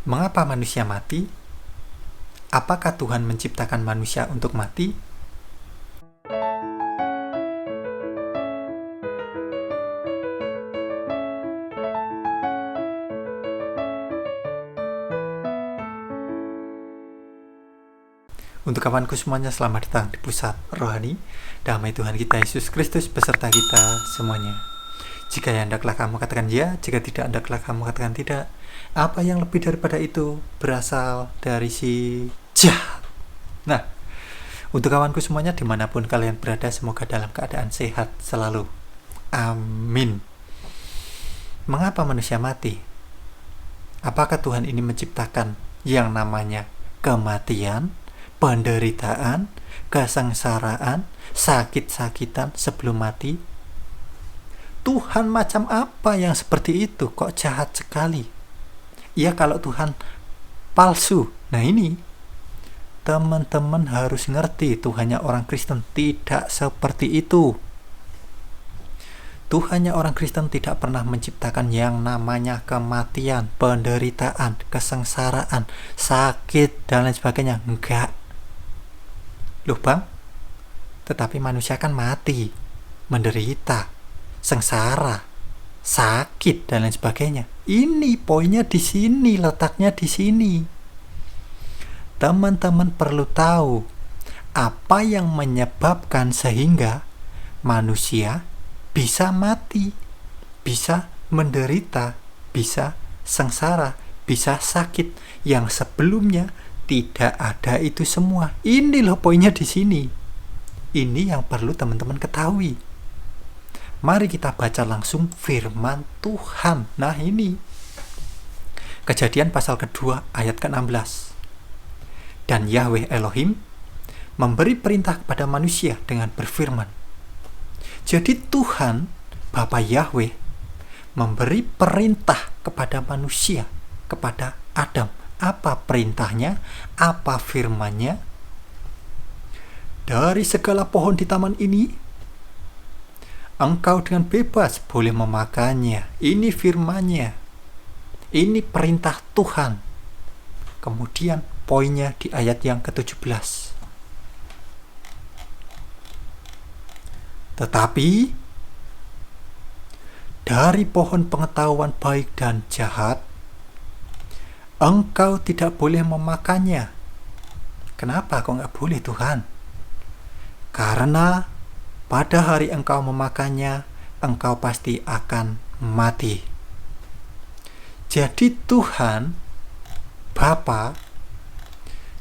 Mengapa manusia mati? Apakah Tuhan menciptakan manusia untuk mati? Untuk kawanku semuanya, selamat datang di Pusat Rohani. Damai Tuhan kita Yesus Kristus beserta kita semuanya. Jika ya hendaklah kamu katakan ya, jika tidak hendaklah kamu katakan tidak. Apa yang lebih daripada itu berasal dari si jahat. Nah, untuk kawanku semuanya dimanapun kalian berada, semoga dalam keadaan sehat selalu. Amin. Mengapa manusia mati? Apakah Tuhan ini menciptakan yang namanya kematian, penderitaan, kesengsaraan, sakit-sakitan sebelum mati? Tuhan macam apa yang seperti itu? Kok jahat sekali? Ya, kalau Tuhan palsu. Nah, ini teman-teman harus ngerti, Tuhannya orang Kristen tidak seperti itu. Tuhannya orang Kristen tidak pernah menciptakan yang namanya kematian, penderitaan, kesengsaraan, sakit, dan lain sebagainya. Enggak. Loh bang, tetapi manusia kan mati, menderita, sengsara, sakit, dan lain sebagainya. Ini poinnya di sini, letaknya di sini. Teman-teman perlu tahu apa yang menyebabkan sehingga manusia bisa mati, bisa menderita, bisa sengsara, bisa sakit, yang sebelumnya tidak ada itu semua. Ini loh poinnya di sini. Ini yang perlu teman-teman ketahui. Mari kita baca langsung firman Tuhan. Nah, ini Kejadian pasal kedua ayat ke-16. Dan Yahweh Elohim memberi perintah kepada manusia dengan berfirman. Jadi Tuhan, Bapa Yahweh, memberi perintah kepada manusia, kepada Adam. Apa perintahnya? Apa firman-Nya? Dari segala pohon di taman ini, engkau dengan bebas boleh memakannya. Ini firman-Nya. Ini perintah Tuhan. Kemudian poinnya di ayat yang ke-17. Tetapi dari pohon pengetahuan baik dan jahat, engkau tidak boleh memakannya. Kenapa kok nggak boleh Tuhan? Karena pada hari engkau memakannya, engkau pasti akan mati. Jadi Tuhan, Bapa,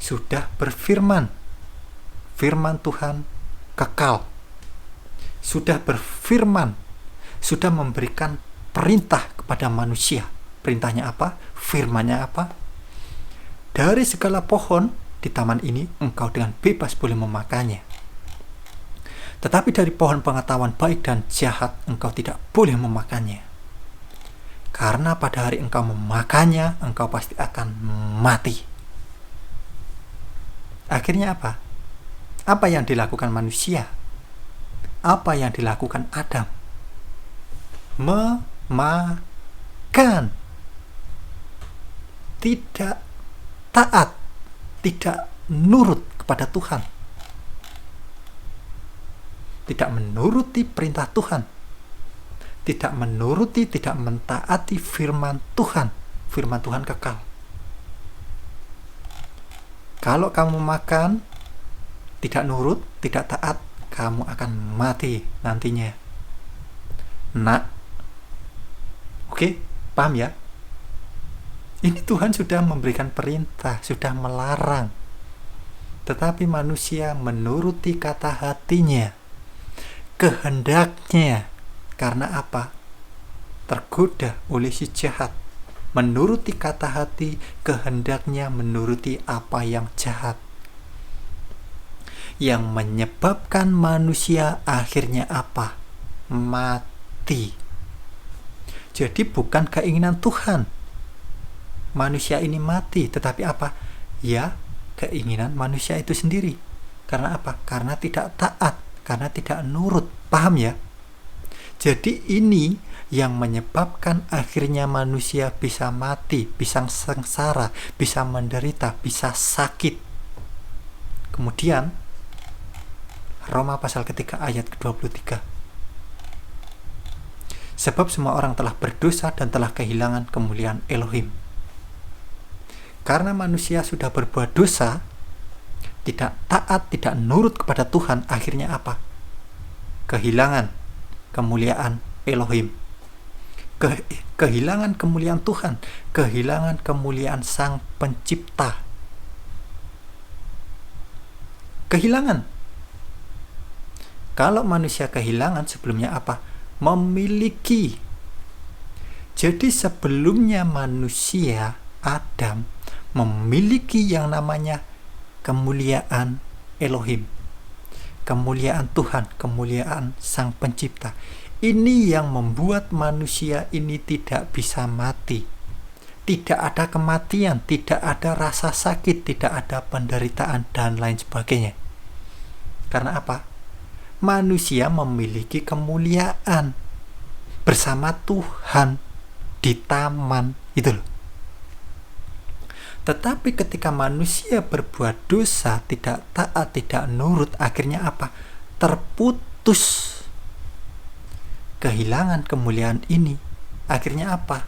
sudah berfirman. Firman Tuhan kekal. Sudah berfirman, sudah memberikan perintah kepada manusia. Perintahnya apa? Firman-Nya apa? Dari segala pohon di taman ini engkau dengan bebas boleh memakannya. Tetapi dari pohon pengetahuan baik dan jahat engkau tidak boleh memakannya. Karena pada hari engkau memakannya, engkau pasti akan mati. Akhirnya apa? Apa yang dilakukan manusia? Apa yang dilakukan Adam? Memakan. Tidak taat, tidak nurut kepada Tuhan. Tidak menuruti perintah Tuhan. Tidak menuruti, tidak mentaati firman Tuhan. Firman Tuhan kekal. Kalau kamu makan, tidak nurut, tidak taat, kamu akan mati nantinya. Nah, oke, paham ya? Ini Tuhan sudah memberikan perintah, sudah melarang. Tetapi manusia menuruti kata hatinya, kehendaknya. Karena apa? Tergoda oleh si jahat. Menuruti kata hati, kehendaknya menuruti apa yang jahat. Yang menyebabkan manusia akhirnya apa? Mati. Jadi bukan keinginan Tuhan manusia ini mati, tetapi apa? Ya, keinginan manusia itu sendiri. Karena apa? Karena tidak taat, karena tidak nurut. Paham ya? Jadi ini yang menyebabkan akhirnya manusia bisa mati, bisa sengsara, bisa menderita, bisa sakit. Kemudian Roma pasal ketiga ayat ke-23. Sebab semua orang telah berdosa dan telah kehilangan kemuliaan Elohim. Karena manusia sudah berbuat dosa, tidak taat, tidak nurut kepada Tuhan, akhirnya apa? Kehilangan kemuliaan Elohim. Kehilangan kemuliaan Tuhan, kehilangan kemuliaan Sang Pencipta. Kehilangan. Kalau manusia kehilangan, sebelumnya apa? Memiliki. Jadi sebelumnya manusia, Adam, memiliki yang namanya kemuliaan Elohim, kemuliaan Tuhan, kemuliaan Sang Pencipta. Ini yang membuat manusia ini tidak bisa mati. Tidak ada kematian, tidak ada rasa sakit, tidak ada penderitaan, dan lain sebagainya. Karena apa? Manusia memiliki kemuliaan bersama Tuhan di taman, itu loh. Tetapi ketika manusia berbuat dosa, tidak taat, tidak nurut, akhirnya apa? Terputus. Kehilangan kemuliaan ini, akhirnya apa?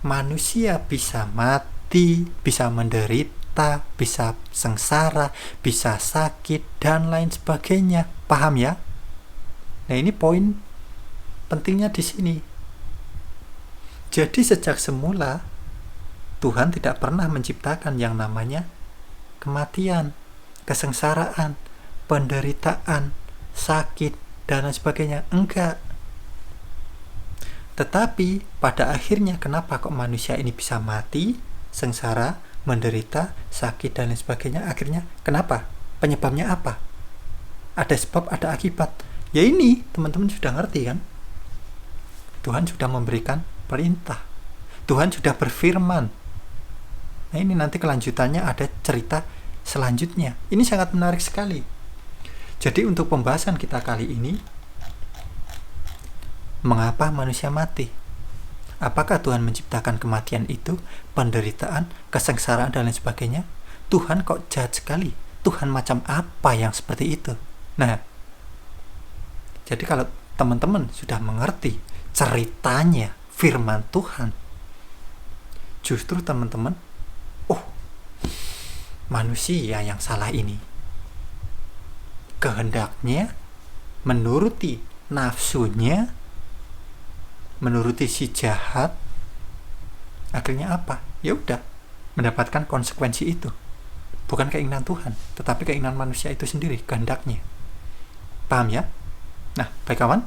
Manusia bisa mati, bisa menderita, bisa sengsara, bisa sakit, dan lain sebagainya. Paham ya? Nah, ini poin pentingnya di sini. Jadi sejak semula Tuhan tidak pernah menciptakan yang namanya kematian, kesengsaraan, penderitaan, sakit, dan lain sebagainya. Enggak. Tetapi pada akhirnya kenapa kok manusia ini bisa mati, sengsara, menderita, sakit, dan lain sebagainya? Akhirnya kenapa? Penyebabnya apa? Ada sebab, ada akibat. Ya ini teman-teman sudah ngerti kan? Tuhan sudah memberikan perintah. Tuhan sudah berfirman. Nah, ini nanti kelanjutannya ada cerita selanjutnya. Ini sangat menarik sekali. Jadi untuk pembahasan kita kali ini, mengapa manusia mati? Apakah Tuhan menciptakan kematian itu, penderitaan, kesengsaraan, dan lain sebagainya? Tuhan kok jahat sekali? Tuhan macam apa yang seperti itu? Nah, jadi kalau teman-teman sudah mengerti ceritanya firman Tuhan, justru teman-teman, manusia yang salah ini kehendaknya menuruti nafsunya, menuruti si jahat, akhirnya apa? Ya udah, mendapatkan konsekuensi itu. Bukan keinginan Tuhan, tetapi keinginan manusia itu sendiri, kehendaknya. Paham ya? Nah, baik kawan,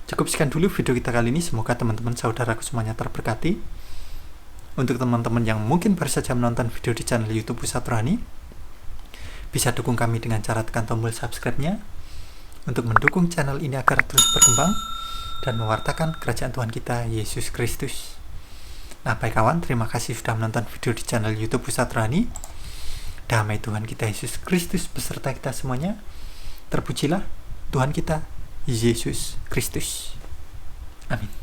cukup sekian dulu video kita kali ini. Semoga teman-teman saudaraku semuanya terberkati. Untuk teman-teman yang mungkin baru saja menonton video di channel YouTube Pusat Rohani, bisa dukung kami dengan cara tekan tombol subscribe-nya untuk mendukung channel ini agar terus berkembang dan mewartakan kerajaan Tuhan kita Yesus Kristus. Nah, baik kawan, terima kasih sudah menonton video di channel YouTube Pusat Rohani. Damai Tuhan kita Yesus Kristus beserta kita semuanya. Terpujilah Tuhan kita Yesus Kristus. Amin.